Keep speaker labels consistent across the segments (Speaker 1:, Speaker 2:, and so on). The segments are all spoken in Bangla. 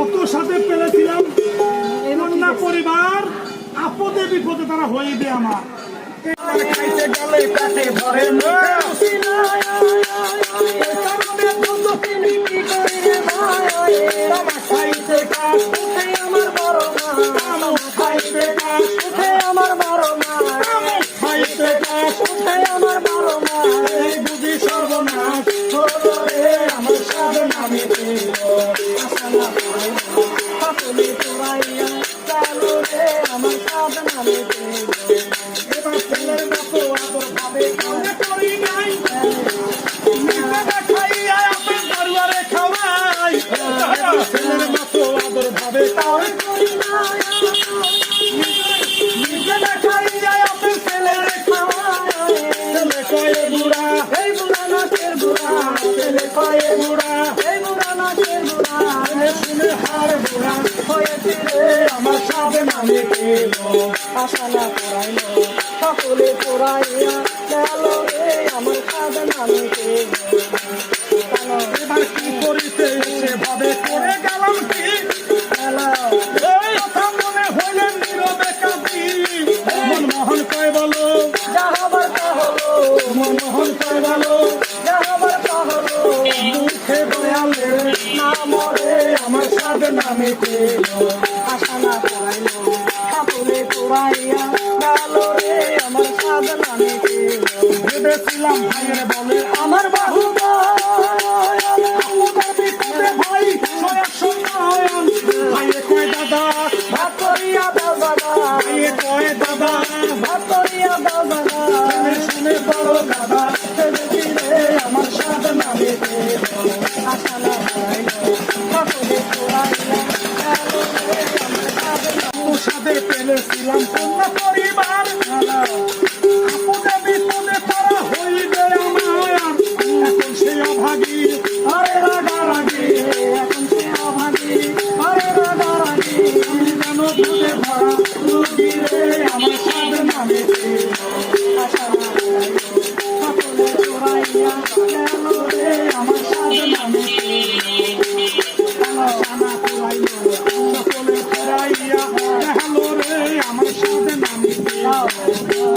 Speaker 1: কত সাথে পেলেছিলাম কন্যা পরিবার, আপদে বিপদে তারা হয়ে দে আমার। খাইতে গেলে কাছে ধরে না খাইতে কাজ উঠে আমার বড় মা, খাইতে কাজ উঠে আমার বড় মা, খাইতে কাজ উঠে আমার বড় মা। এই বুঝি সর্বনাশ হলো রে আমার সাধন আমি পেল, আশা না সকলে তোরাইয়া গেল রে আমার সাধন আমি পেল। এবার ছেলের মতো আদর ভাবে কাউকে করি নাই, খাইয়া আপনার পরিবারে খাওয়াই। ছেলের মতো আদর ভাবে কাউকে করি নাই, নিজেরা খাইয়া আপনার ছেলেরে খাওয়াই। ছেলে কয়ে বুড়া, এই বুড়া নাচের বুড়া, ছেলে কয়ে বুড়া, এই বুড়া নাচের বুড়া। শুনে হার বুড়া হয়েছে রে আমার সাধন আমি পেল, আশা না করাইল সকলে পড়াইয়া গেল রে আমার সাধন আমি পেল। এবার কি করিতে সেভাবে করে গেলাম কি কথা মনে হইলেন নীরবে কাঁদি। মনমোহন কয় বলো যা হবার তা হলো, মনমোহন কয় বলো যা হবার তা হলো। মুখে দয়ালে না মরে আমার সাধন আমি পেল, আশা না করাইল সকলে পড়াইয়া গেল রে আমার সাধন আমি পেল। ভেবেছিলাম ভাইয়ের বলে আমার বাহু ভাই ভাইয়ে কয় দাদা ভাত করিয়া দাও দাদা, ভাইয়ে কয় দাদা ভাত করিয়া দাও দাদা। শুনে বড় দাদা রে আমার সাধন আমি পেল, আশা না করাইল সকলে পড়াইয়া গেল রে আমার সাধন। সাধে পেলেছিলাম কন্যা পরিবার, আপদে বিপদে তারা হইবে আমার। এখন সে অভাগী আরে রাগারাগি, এখন সে অভাগী আরে রাগারাগি। আমি যেন দুধে ভরা রুগী রে আমার সাধন আমি পেল, আশা না করাইল সকলে চোরাইয়া গেল রে আমার সাধন আমি পেল, আশা না করাইল সকলে চোরাইয়া গেল রে আমার সাধন আমি পেল,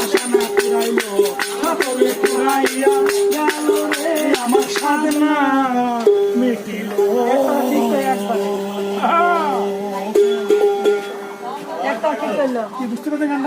Speaker 1: আশা না করাইল সকলে চোরাইয়া গেল রে আমার সাধন মিটিল। কি বুঝতে পারছেন গানটা?